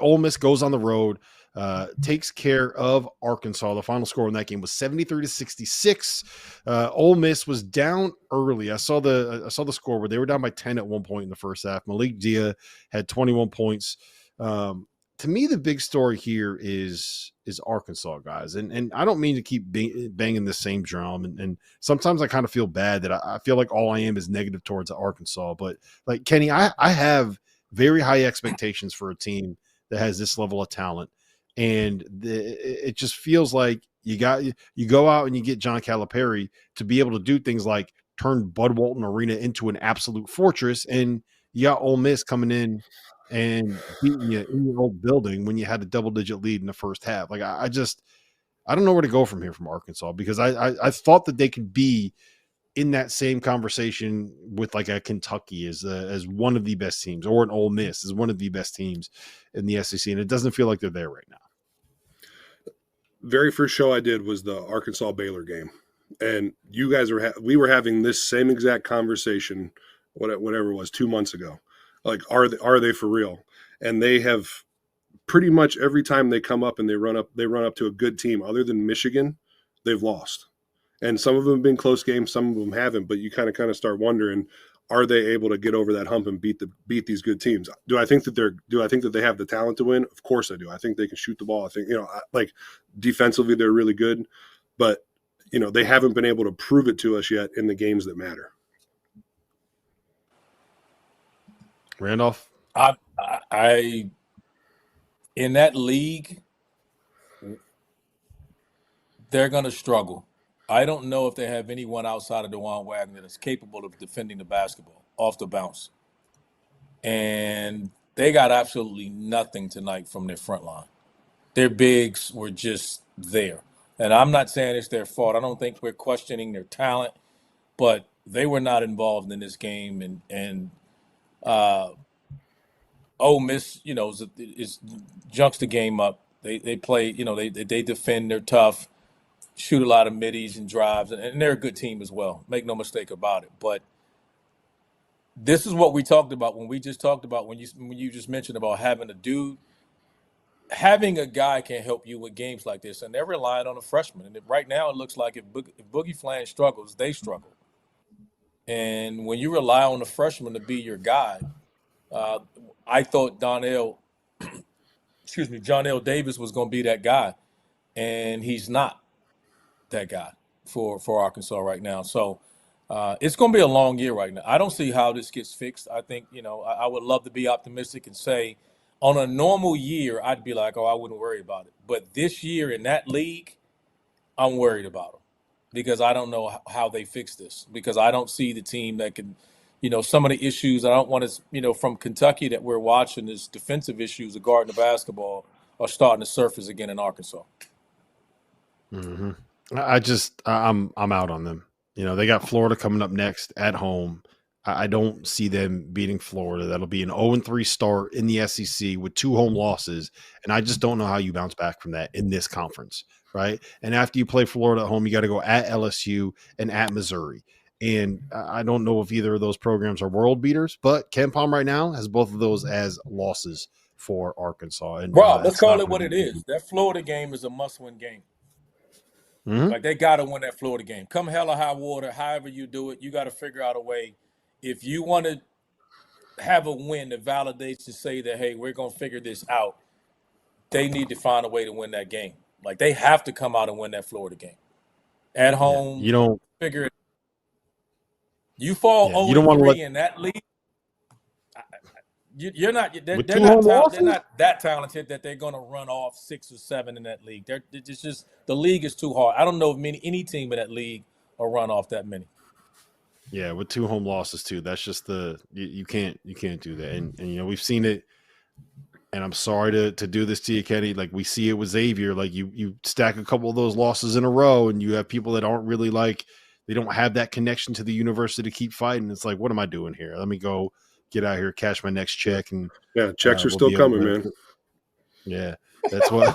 Ole Miss goes on the road, takes care of Arkansas. The final score in that game was 73-66. Ole Miss was down early. I saw the score where they were down by 10 at one point in the first half. Malik Dia had 21 points. To me, the big story here is Arkansas, guys. And I don't mean to keep banging the same drum. And sometimes I kind of feel bad that I feel like all I am is negative towards Arkansas. But like Kenny, I have very high expectations for a team that has this level of talent. And it just feels like you go out and you get John Calipari to be able to do things like turn Bud Walton Arena into an absolute fortress. And you got Ole Miss coming in and beating you in your old building when you had a double-digit lead in the first half. Like I don't know where to go from here from Arkansas, because I thought that they could be in that same conversation with like a Kentucky as one of the best teams, or an Ole Miss as one of the best teams in the SEC, and it doesn't feel like they're there right now. Very first show I did was the Arkansas Baylor game, and you guys we were having this same exact conversation, whatever it was, 2 months ago. Like, are they for real? And they have pretty much every time they come up and they run up to a good team, other than Michigan, they've lost. And some of them have been close games, some of them haven't. But you kind of start wondering, are they able to get over that hump and beat these good teams? Do I think that they have the talent to win? Of course I do. I think they can shoot the ball. I think, like defensively they're really good, but they haven't been able to prove it to us yet in the games that matter. Randolph? I in that league, they're going to struggle. I don't know if they have anyone outside of DeJuan Wagner that's capable of defending the basketball off the bounce. And they got absolutely nothing tonight from their front line. Their bigs were just there. And I'm not saying it's their fault. I don't think we're questioning their talent, but they were not involved in this game. And Ole Miss, is junks the game up. They play, they defend, they're tough, shoot a lot of middies and drives, and they're a good team as well. Make no mistake about it. But this is what we talked about when you just mentioned about having a guy can help you with games like this, and they're relying on a freshman. And right now it looks like if Boogie Flange struggles, they struggle. And when you rely on a freshman to be your guy, I thought John L. Davis was going to be that guy, and he's not that guy for Arkansas right now. So it's going to be a long year right now. I don't see how this gets fixed. I think, I would love to be optimistic and say on a normal year, I'd be like, I wouldn't worry about it. But this year in that league, I'm worried about them because I don't know how they fix this, because I don't see the team that can, some of the issues I don't want to, from Kentucky that we're watching, is defensive issues of guarding the basketball are starting to surface again in Arkansas. Mm-hmm. I'm out on them. They got Florida coming up next at home. I don't see them beating Florida. That'll be an 0-3 start in the SEC with 2 home losses. And I just don't know how you bounce back from that in this conference, right? And after you play Florida at home, you got to go at LSU and at Missouri. And I don't know if either of those programs are world beaters, but Ken Palm right now has both of those as losses for Arkansas. And Rob, let's call it what it is. That Florida game is a must-win game. Mm-hmm. Like, they got to win that Florida game. Come hell or high water, however you do it, you got to figure out a way. If you want to have a win that validates to say that, hey, we're going to figure this out, they need to find a way to win that game. Like, they have to come out and win that Florida game. At home, you don't figure it. You fall 0-3 in that league, they're not that talented that they're going to run off 6 or 7 in that league. It's just the league is too hard. I don't know if any team in that league will run off that many. Yeah, with 2 home losses too. That's just you can't do that. And we've seen it. And I'm sorry to do this to you, Kenny. Like, we see it with Xavier. Like, you stack a couple of those losses in a row, and you have people that aren't really they don't have that connection to the university to keep fighting. It's like, what am I doing here? Let me go get out here, cash my next check, and checks are still coming, man. Yeah, that's what